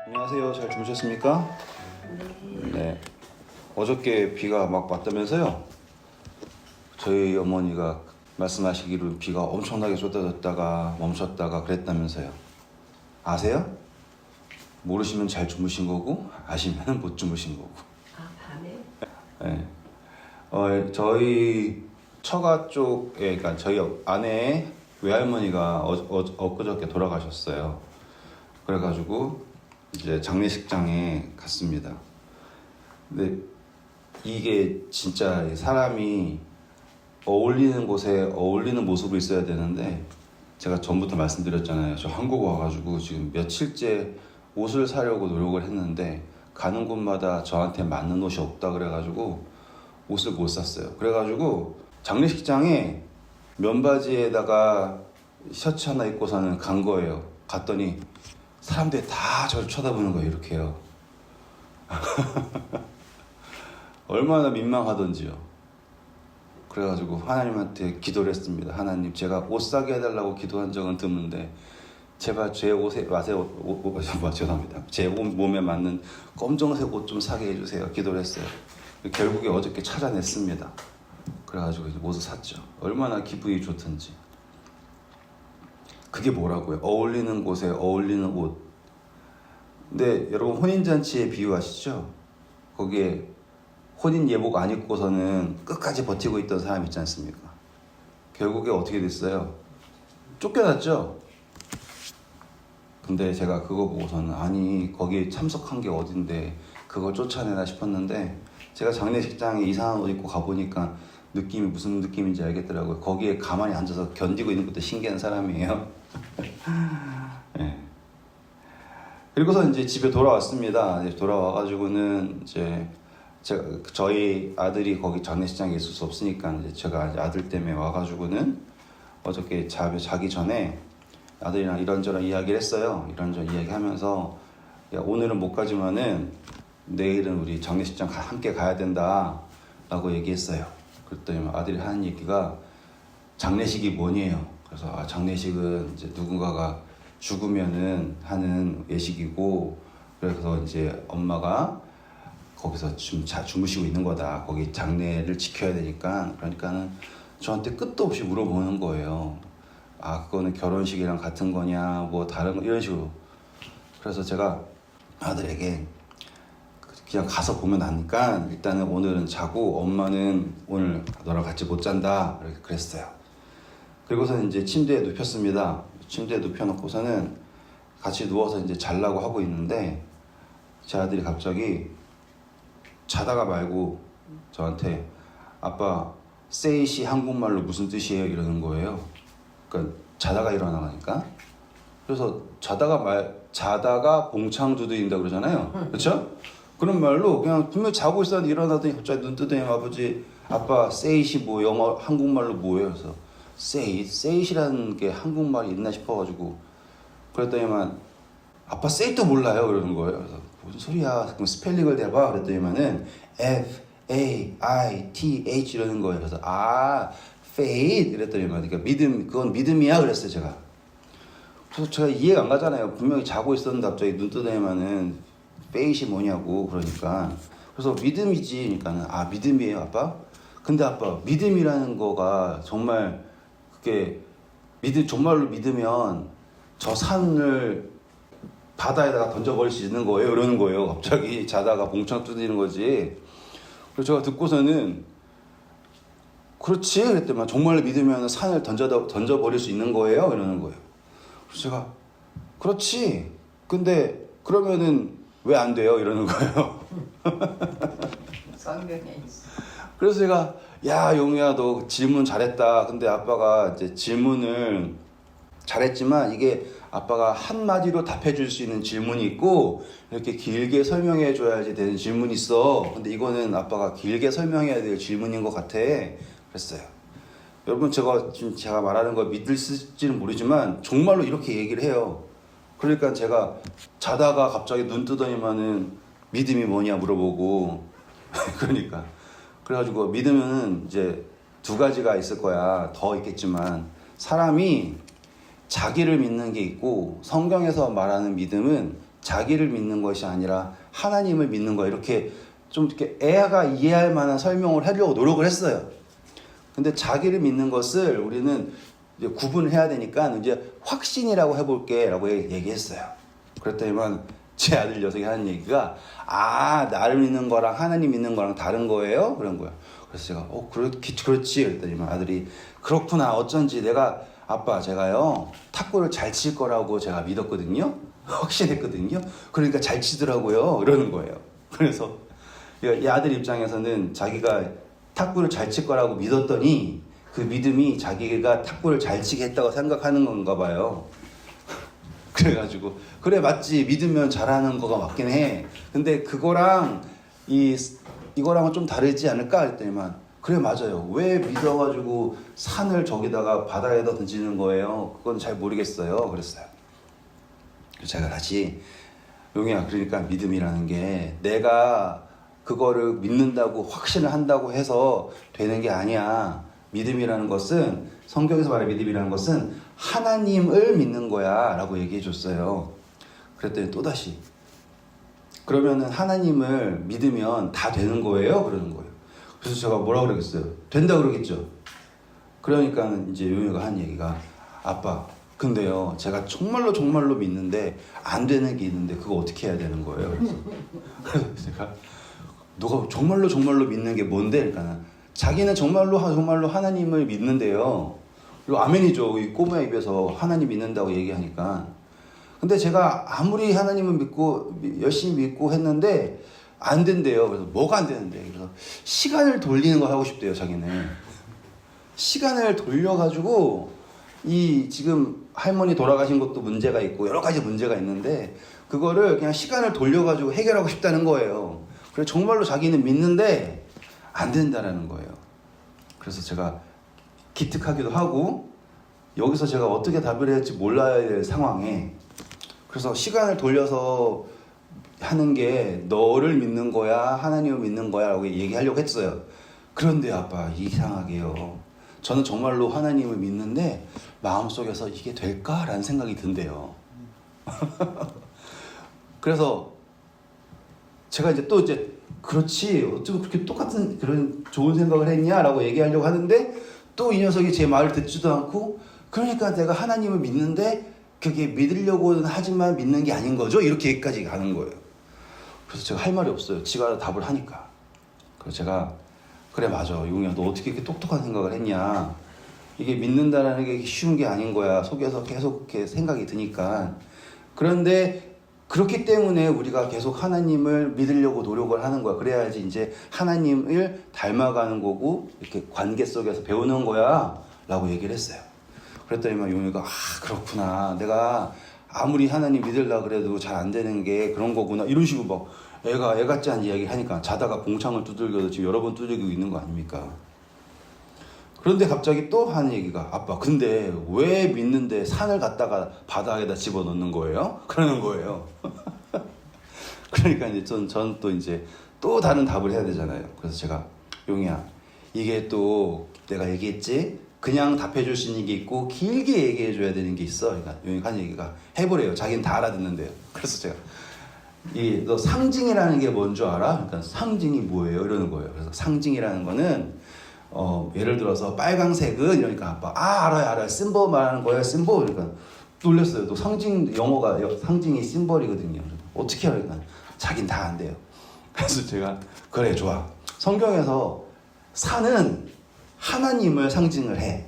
안녕하세요. 잘 주무셨습니까? 네. 어저께 비가 막 왔다면서요? 저희 어머니가 말씀하시기로 비가 엄청나게 쏟아졌다가 멈췄다가 그랬다면서요. 아세요? 모르시면 잘 주무신 거고 아시면 못 주무신 거고. 아, 밤에? 네. 저희 처가 쪽에, 그러니까 저희 아내의 외할머니가 엊그저께 돌아가셨어요. 그래가지고 이제 장례식장에 갔습니다. 근데 이게 진짜 사람이 어울리는 곳에 어울리는 모습으로 있어야 되는데, 제가 전부터 말씀드렸잖아요. 저 한국 와가지고 지금 며칠째 옷을 사려고 노력을 했는데 가는 곳마다 저한테 맞는 옷이 없다 그래가지고 옷을 못 샀어요. 그래가지고 장례식장에 면바지에다가 셔츠 하나 입고서는 간 거예요. 갔더니 사람들이 다 저를 쳐다보는 거예요. 이렇게요. 얼마나 민망하던지요. 그래가지고 하나님한테 기도를 했습니다. 하나님, 제가 옷 사게 해달라고 기도한 적은 드문데 제발 제 옷에 죄송합니다. 제 몸에 맞는 검정색 옷 좀 사게 해주세요. 기도를 했어요. 결국에 어저께 찾아냈습니다. 그래가지고 이제 옷을 샀죠. 얼마나 기분이 좋던지. 그게 뭐라고요? 어울리는 곳에 어울리는 옷. 근데 여러분, 혼인잔치에 비유하시죠? 거기에 혼인 예복 안 입고서는 끝까지 버티고 있던 사람 있지 않습니까? 결국에 어떻게 됐어요? 쫓겨났죠? 근데 제가 그거 보고서는 아니, 거기에 참석한 게 어딘데 그걸 쫓아내나 싶었는데, 제가 장례식장에 이상한 옷 입고 가보니까 느낌이 무슨 느낌인지 알겠더라고요. 거기에 가만히 앉아서 견디고 있는 것도 신기한 사람이에요. 네. 그리고서 이제 집에 돌아왔습니다. 돌아와가지고는 이제 저희 아들이 거기 장례식장에 있을 수 없으니까 이제 제가 아들 때문에 와가지고는 어저께 자기 전에 아들이랑 이런저런 이야기를 했어요. 이런저런 이야기하면서, 야, 오늘은 못 가지만은 내일은 우리 장례식장 함께 가야 된다 라고 얘기했어요. 그랬더니 아들이 하는 얘기가 장례식이 뭐니에요. 그래서 장례식은 이제 누군가가 죽으면은 하는 예식이고, 그래서 이제 엄마가 거기서 좀 주무시고 있는 거다. 거기 장례를 지켜야 되니까. 그러니까는 저한테 끝도 없이 물어보는 거예요. 아, 그거는 결혼식이랑 같은 거냐, 뭐 다른 거, 이런 식으로. 그래서 제가 아들에게 그냥 가서 보면 아니까 일단은 오늘은 자고 엄마는 오늘 너랑 같이 못 잔다, 이렇게 그랬어요. 그리고서 이제 침대에 눕혔습니다. 침대에 눕혀놓고서는 같이 누워서 이제 자려고 하고 있는데, 제 아들이 갑자기 자다가 말고 저한테 아빠, 세이시 한국말로 무슨 뜻이에요? 이러는 거예요. 그러니까 자다가 일어나니까. 그래서 자다가 봉창 두드린다 그러잖아요. 그렇죠? 그런 말로 그냥 분명 자고 있었는데 일어나더니 갑자기 눈 뜨더니 아버지, 아빠 세이시 뭐 영어 한국말로 뭐예요? 그래서 세이시라는 게 한국말이 있나 싶어가지고 그랬더니만 아빠 세이도 몰라요 그러는 거예요. 그래서 무슨 소리야? 그럼 스펠링을 대봐 그랬더니만은 F-A-I-T-H 이러는 거예요. 그래서 faith 이랬더니만, 그러니까 믿음, 그건 믿음이야 그랬어요 제가. 그래서 제가 이해가 안 가잖아요. 분명히 자고 있었는데 갑자기 눈 뜨더니만은 faith이 뭐냐고. 그러니까 그래서 믿음이지. 그러니까 믿음이에요 아빠? 근데 아빠, 믿음이라는 거가 정말 그게 정말로 믿으면 저 산을 바다에다가 던져버릴 수 있는 거예요? 이러는 거예요. 갑자기 자다가 봉창 두드리는 거지. 그래서 제가 듣고서는 그렇지? 그랬더니 정말로 믿으면 산을 던져버릴 수 있는 거예요? 이러는 거예요. 그래서 제가 그렇지. 근데 그러면은 왜 안 돼요? 이러는 거예요. 성경에 있어. 그래서 제가, 야, 용우야, 너 질문 잘했다. 근데 아빠가 이제 질문을 잘했지만 이게 아빠가 한마디로 답해 줄 수 있는 질문이 있고 이렇게 길게 설명해 줘야지 되는 질문이 있어. 근데 이거는 아빠가 길게 설명해야 될 질문인 것 같아. 그랬어요. 여러분, 제가 말하는 거 믿을지는 모르지만 정말로 이렇게 얘기를 해요. 그러니까 제가 자다가 갑자기 눈 뜨더니만은 믿음이 뭐냐 물어보고 그러니까 그래가지고 믿음은 이제 두 가지가 있을 거야. 더 있겠지만 사람이 자기를 믿는 게 있고, 성경에서 말하는 믿음은 자기를 믿는 것이 아니라 하나님을 믿는 거야. 이렇게 좀 이렇게 애가 이해할 만한 설명을 하려고 노력을 했어요. 근데 자기를 믿는 것을 우리는 이제 구분을 해야 되니까 이제 확신이라고 해볼게 라고 얘기했어요. 그랬더니만 제 아들 녀석이 하는 얘기가 나를 믿는 거랑 하나님 믿는 거랑 다른 거예요? 그런 거예요. 그래서 제가 그렇지 그랬더니만 아들이 그렇구나 어쩐지 내가 아빠 제가요 탁구를 잘 칠 거라고 제가 믿었거든요. 확신했거든요. 그러니까 잘 치더라고요. 이러는 거예요. 그래서 이 아들 입장에서는 자기가 탁구를 잘 칠 거라고 믿었더니 그 믿음이 자기가 탁구를 잘 치게 했다고 생각하는 건가 봐요. 그래가지고 그래 맞지 믿으면 잘하는 거가 맞긴 해. 근데 그거랑 이거랑은 좀 다르지 않을까 했더니만 그래 맞아요. 왜 믿어가지고 산을 저기다가 바다에다 던지는 거예요? 그건 잘 모르겠어요. 그랬어요. 제가 다시 용이야 그러니까 믿음이라는 게 내가 그거를 믿는다고 확신을 한다고 해서 되는 게 아니야. 믿음이라는 것은 성경에서 말하는 믿음이라는 것은 하나님을 믿는 거야 라고 얘기해 줬어요. 그랬더니 또다시 그러면은 하나님을 믿으면 다 되는 거예요? 그러는 거예요. 그래서 제가 뭐라 그러겠어요? 된다 그러겠죠. 그러니까 이제 용이가 한 얘기가 아빠 근데요 제가 정말로 믿는데 안 되는 게 있는데 그거 어떻게 해야 되는 거예요? 그래서 제가 너가 정말로 믿는 게 뭔데? 그러니까 자기는 정말로 하나님을 믿는데요. 그리고 아멘이죠. 이 꼬마 입에서 하나님 믿는다고 얘기하니까. 근데 제가 아무리 하나님을 믿고 열심히 믿고 했는데 안 된대요. 그래서 뭐가 안 되는데? 그래서 시간을 돌리는 거 하고 싶대요. 자기는 시간을 돌려가지고 이 지금 할머니 돌아가신 것도 문제가 있고 여러 가지 문제가 있는데 그거를 그냥 시간을 돌려가지고 해결하고 싶다는 거예요. 그래서 정말로 자기는 믿는데 안 된다라는 거예요. 그래서 제가 기특하기도 하고 여기서 제가 어떻게 답을 해야 할지 몰라야 될 상황에 그래서 시간을 돌려서 하는 게 너를 믿는 거야 하나님을 믿는 거야 라고 얘기하려고 했어요. 그런데 아빠 이상하게요 저는 정말로 하나님을 믿는데 마음속에서 이게 될까라는 생각이 든대요. 그래서 제가 이제 그렇지 어쩌고 그렇게 똑같은 그런 좋은 생각을 했냐라고 얘기하려고 하는데 또 이 녀석이 제 말을 듣지도 않고 그러니까 내가 하나님을 믿는데 그게 믿으려고는 하지만 믿는 게 아닌 거죠? 이렇게까지 가는 거예요. 그래서 제가 할 말이 없어요. 지가 답을 하니까. 그래서 제가 그래 맞아 용이야 너 어떻게 이렇게 똑똑한 생각을 했냐 이게 믿는다라는 게 쉬운 게 아닌 거야 속에서 계속 이렇게 생각이 드니까. 그런데 그렇기 때문에 우리가 계속 하나님을 믿으려고 노력을 하는 거야. 그래야지 이제 하나님을 닮아가는 거고 이렇게 관계 속에서 배우는 거야 라고 얘기를 했어요. 그랬더니만 용이가 그렇구나 내가 아무리 하나님 믿으려고 그래도 잘 안 되는 게 그런 거구나 이런 식으로 막 애 같지 않은 이야기 하니까 자다가 봉창을 두들겨도 지금 여러 번 두들기고 있는 거 아닙니까? 그런데 갑자기 또 하는 얘기가 아빠 근데 왜 믿는데 산을 갖다가 바다에다 집어넣는 거예요? 그러는 거예요. 그러니까 이제 전 또 이제 또 다른 답을 해야 되잖아요. 그래서 제가 용이야 이게 또 내가 얘기했지 그냥 답해 줄 수 있는 게 있고 길게 얘기해 줘야 되는 게 있어. 그러니까 용이가 한 얘기가 해보래요. 자기는 다 알아듣는데요. 그래서 제가 너 상징이라는 게 뭔 줄 알아? 그러니까 상징이 뭐예요? 이러는 거예요. 그래서 상징이라는 거는 예를 들어서 빨강색은 이러니까 아빠 알아요 심볼 말하는 거예요 심볼. 그러니까 놀랐어요. 또 상징 영어가 상징이 심볼이거든요. 어떻게 알아? 그러니까 자긴 다 안 돼요. 그래서 제가 그래 좋아 성경에서 산은 하나님을 상징을 해.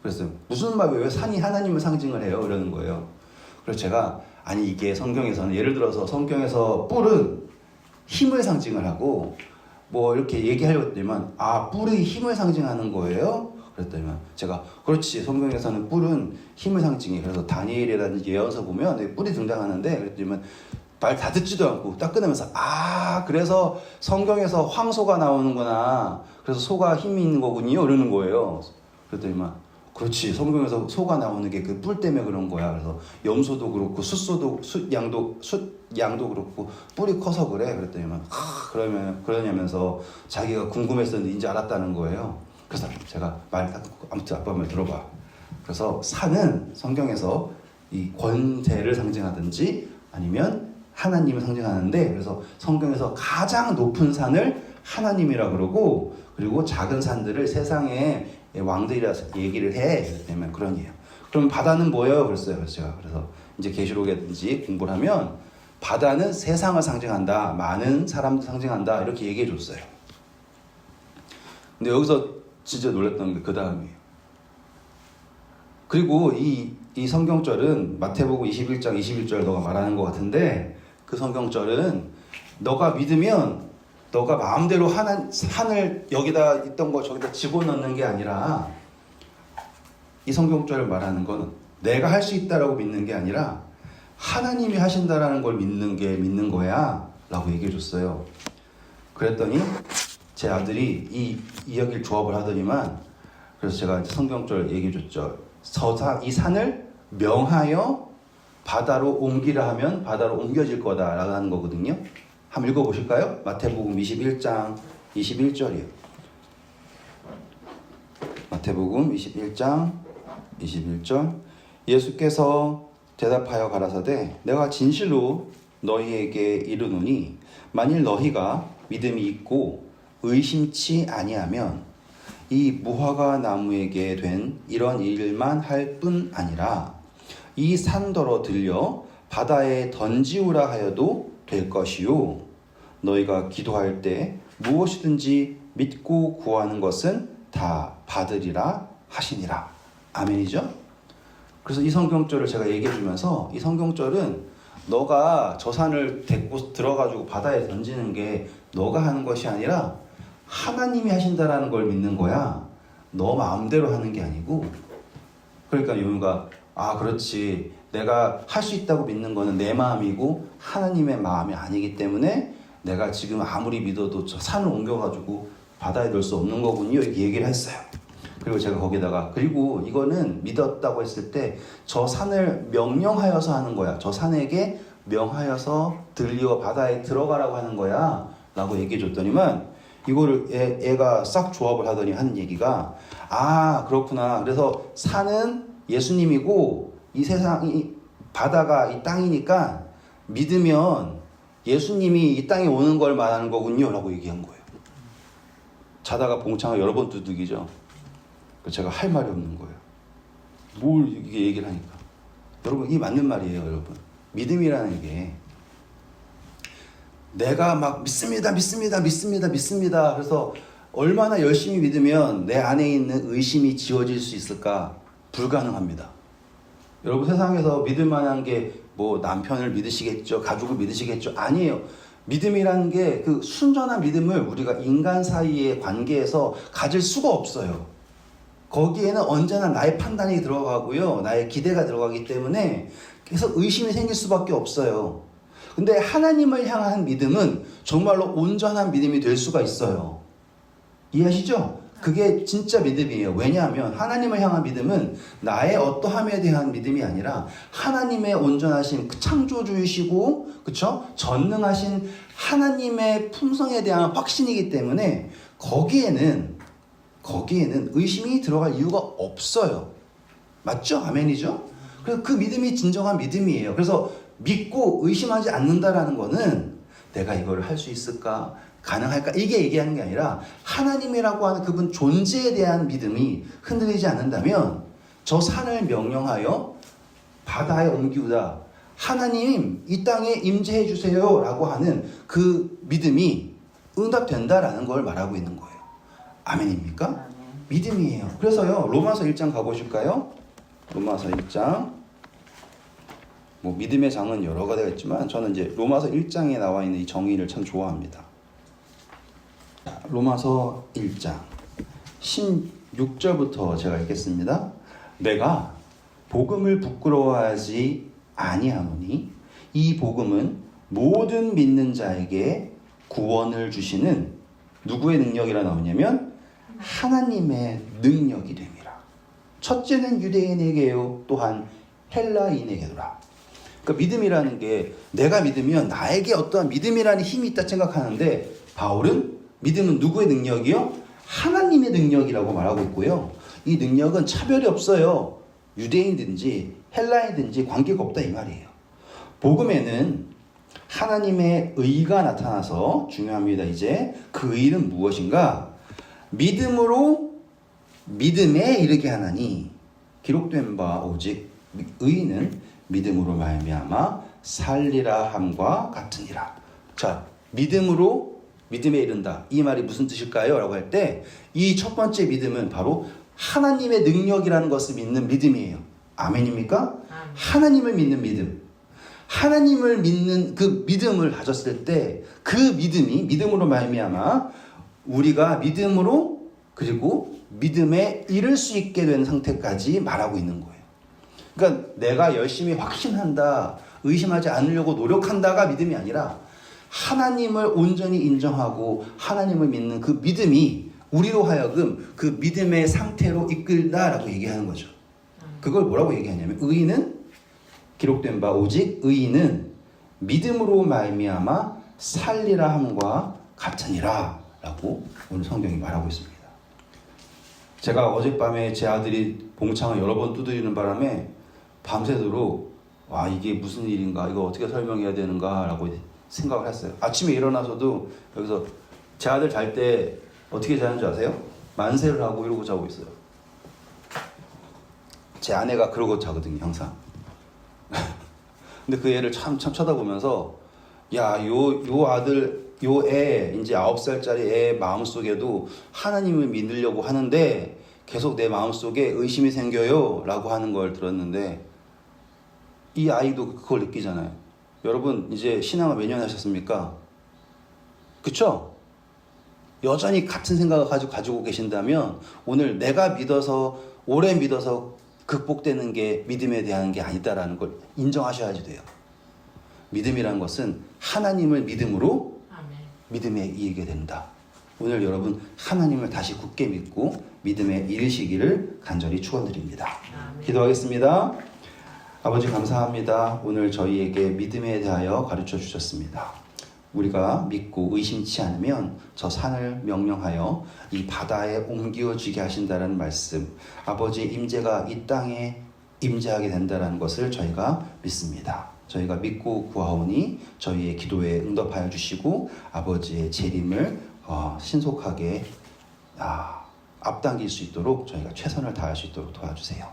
그래서 무슨 말이에요? 왜 산이 하나님을 상징을 해요? 이러는 거예요. 그래서 제가 아니 이게 성경에서는 예를 들어서 성경에서 뿔은 힘을 상징을 하고 뭐 이렇게 얘기하려고 했더니만 뿔이 힘을 상징하는 거예요? 그랬더니만 제가 그렇지 성경에서는 뿔은 힘을 상징해. 그래서 다니엘이라든지 예언서 보면 뿔이 등장하는데 그랬더니만 말 다 듣지도 않고 딱 끊으면서 그래서 성경에서 황소가 나오는구나 그래서 소가 힘이 있는 거군요 이러는 거예요. 그랬더니만 그렇지 성경에서 소가 나오는 게 그 뿔 때문에 그런 거야. 그래서 염소도 그렇고 숫양도 그렇고 뿔이 커서 그래. 그랬더니만 그러냐면서 자기가 궁금했었는데 이제 알았다는 거예요. 그래서 제가 아무튼 아빠 말 들어봐. 그래서 산은 성경에서 이 권세를 상징하든지 아니면 하나님을 상징하는데, 그래서 성경에서 가장 높은 산을 하나님이라 그러고, 그리고 작은 산들을 세상의 왕들이라서 얘기를 해. 때문에 그러니에요. 그럼 바다는 뭐예요? 그랬어요. 그래서 이제 계시록이든지 공부를 하면 바다는 세상을 상징한다, 많은 사람들 상징한다, 이렇게 얘기해 줬어요. 근데 여기서 진짜 놀랐던 게 그 다음이에요. 그리고 이 성경절은 마태복음 21장 21절 너가 말하는 것 같은데, 그 성경절은 너가 믿으면 너가 마음대로 산을 여기다 있던 거 저기다 집어넣는 게 아니라, 이 성경절을 말하는 건 내가 할 수 있다라고 믿는 게 아니라 하나님이 하신다라는 걸 믿는 거야 라고 얘기해 줬어요. 그랬더니 제 아들이 이 이야기를 조합을 하더니만, 그래서 제가 성경절 얘기해 줬죠. 이 산을 명하여 바다로 옮기라 하면 바다로 옮겨질 거다라고 하는 거거든요. 한번 읽어보실까요? 마태복음 21장 21절이에요. 마태복음 21장 21절. 예수께서 대답하여 가라사대 내가 진실로 너희에게 이르노니 만일 너희가 믿음이 있고 의심치 아니하면 이 무화과 나무에게 된 이런 일만 할 뿐 아니라 이 산더러 들려 바다에 던지우라 하여도 될 것이요 너희가 기도할 때 무엇이든지 믿고 구하는 것은 다 받으리라 하시니라. 아멘이죠? 그래서 이 성경절을 제가 얘기해 주면서, 이 성경절은 너가 저 산을 데리고 들어가지고 바다에 던지는 게 너가 하는 것이 아니라 하나님이 하신다라는 걸 믿는 거야. 너 마음대로 하는 게 아니고. 그러니까 요유가 그렇지, 내가 할 수 있다고 믿는 거는 내 마음이고 하나님의 마음이 아니기 때문에 내가 지금 아무리 믿어도 저 산을 옮겨가지고 바다에 넣을 수 없는 거군요, 이렇게 얘기를 했어요. 그리고 제가 거기다가, 그리고 이거는 믿었다고 했을 때 저 산을 명령하여서 하는 거야. 저 산에게 명하여서 들리어 바다에 들어가라고 하는 거야 라고 얘기해 줬더니만, 이거를 애가 싹 조합을 하더니 하는 얘기가, 그렇구나, 그래서 산은 예수님이고 이 세상이, 바다가 이 땅이니까 믿으면 예수님이 이 땅에 오는 걸 말하는 거군요 라고 얘기한 거예요. 자다가 봉창을 여러 번 두들기죠. 제가 할 말이 없는 거예요. 뭘 이게 얘기를 하니까. 여러분, 이 맞는 말이에요. 여러분, 믿음이라는 게 내가 막 믿습니다 그래서 얼마나 열심히 믿으면 내 안에 있는 의심이 지워질 수 있을까? 불가능합니다. 여러분, 세상에서 믿을 만한 게 뭐 남편을 믿으시겠죠, 가족을 믿으시겠죠? 아니에요. 믿음이라는 게 그 순전한 믿음을 우리가 인간 사이의 관계에서 가질 수가 없어요. 거기에는 언제나 나의 판단이 들어가고요, 나의 기대가 들어가기 때문에 계속 의심이 생길 수밖에 없어요. 근데 하나님을 향한 믿음은 정말로 온전한 믿음이 될 수가 있어요. 이해하시죠? 그게 진짜 믿음이에요. 왜냐하면 하나님을 향한 믿음은 나의 어떠함에 대한 믿음이 아니라 하나님의 온전하신 창조주이시고, 그쵸? 전능하신 하나님의 품성에 대한 확신이기 때문에 거기에는 의심이 들어갈 이유가 없어요. 맞죠? 아멘이죠? 그래서 그 믿음이 진정한 믿음이에요. 그래서 믿고 의심하지 않는다라는 거는 내가 이걸 할 수 있을까? 가능할까? 이게 얘기하는 게 아니라 하나님이라고 하는 그분 존재에 대한 믿음이 흔들리지 않는다면 저 산을 명령하여 바다에 옮기우다, 하나님 이 땅에 임재해 주세요 라고 하는 그 믿음이 응답된다라는 걸 말하고 있는 거예요. 아멘입니까? 아멘. 믿음이에요. 그래서요, 로마서 1장 가보실까요? 로마서 1장. 뭐 믿음의 장은 여러 가지가 있지만 저는 이제 로마서 1장에 나와 있는 이 정의를 참 좋아합니다. 로마서 1장 16절부터 제가 읽겠습니다. 내가 복음을 부끄러워하지 아니하노니 이 복음은 모든 믿는 자에게 구원을 주시는 누구의 능력이라 나오냐면 하나님의 능력이 됨이라. 첫째는 유대인에게요, 또한 헬라인에게도라. 그러니까 믿음이라는 게 내가 믿으면 나에게 어떠한 믿음이라는 힘이 있다 생각하는데, 바울은 믿음은 누구의 능력이요? 하나님의 능력이라고 말하고 있고요. 이 능력은 차별이 없어요. 유대인든지 헬라인든지 관계가 없다 이 말이에요. 복음에는 하나님의 의가 나타나서 중요합니다. 이제 그 의는 무엇인가? 믿음으로 믿음에 이르게 하나니 기록된 바 오직 의는 믿음으로 말미암아 살리라 함과 같으니라. 자, 믿음으로 믿음에 이른다. 이 말이 무슨 뜻일까요? 라고 할 때 이 첫 번째 믿음은 바로 하나님의 능력이라는 것을 믿는 믿음이에요. 아멘입니까? 하나님을 믿는 믿음. 하나님을 믿는 그 믿음을 가졌을 때 그 믿음이 믿음으로 말미암아 우리가 믿음으로 그리고 믿음에 이를 수 있게 된 상태까지 말하고 있는 거예요. 그러니까 내가 열심히 확신한다, 의심하지 않으려고 노력한다가 믿음이 아니라 하나님을 온전히 인정하고 하나님을 믿는 그 믿음이 우리로 하여금 그 믿음의 상태로 이끌다라고 얘기하는 거죠. 그걸 뭐라고 얘기하냐면 의인은 기록된 바 오직 의인은 믿음으로 말미암아 살리라 함과 같으니라 라고 오늘 성경이 말하고 있습니다. 제가 어젯밤에 제 아들이 봉창을 여러 번 두드리는 바람에 밤새도록 와 이게 무슨 일인가 이거 어떻게 설명해야 되는가 라고 생각을 했어요. 아침에 일어나서도 여기서 제 아들 잘 때 어떻게 자는 줄 아세요? 만세를 하고 이러고 자고 있어요. 제 아내가 그러고 자거든요 항상. 근데 그 애를 참 쳐다보면서 야, 요 아들, 요 애, 이제 9살짜리 애 마음속에도 하나님을 믿으려고 하는데 계속 내 마음속에 의심이 생겨요 라고 하는 걸 들었는데 이 아이도 그걸 느끼잖아요. 여러분 이제 신앙을 몇 년 하셨습니까? 그쵸? 여전히 같은 생각을 가지고 계신다면 오늘 내가 믿어서 오래 믿어서 극복되는 게 믿음에 대한 게 아니다라는 걸 인정하셔야지 돼요. 믿음이라는 것은 하나님을 믿음으로 믿음에 이르게 된다. 오늘 여러분 하나님을 다시 굳게 믿고 믿음에 이르시기를 간절히 축원드립니다. 기도하겠습니다. 아버지 감사합니다. 오늘 저희에게 믿음에 대하여 가르쳐 주셨습니다. 우리가 믿고 의심치 않으면 저 산을 명령하여 이 바다에 옮겨지게 하신다는 말씀, 아버지의 임재가 이 땅에 임재하게 된다는 것을 저희가 믿습니다. 저희가 믿고 구하오니 저희의 기도에 응답하여 주시고 아버지의 재림을 신속하게 앞당길 수 있도록 저희가 최선을 다할 수 있도록 도와주세요.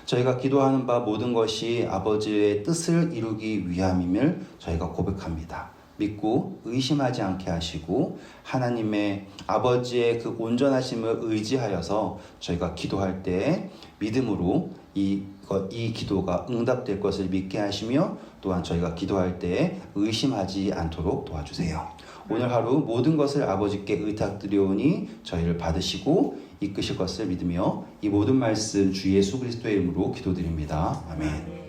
저희가 기도하는 바 모든 것이 아버지의 뜻을 이루기 위함임을 저희가 고백합니다. 믿고 의심하지 않게 하시고 하나님의 아버지의 그 온전하심을 의지하여서 저희가 기도할 때 믿음으로 이 기도가 응답될 것을 믿게 하시며 또한 저희가 기도할 때 의심하지 않도록 도와주세요. 오늘 하루 모든 것을 아버지께 의탁드리오니 저희를 받으시고 이끄실 것을 믿으며 이 모든 말씀 주 예수 그리스도의 이름으로 기도드립니다. 아멘.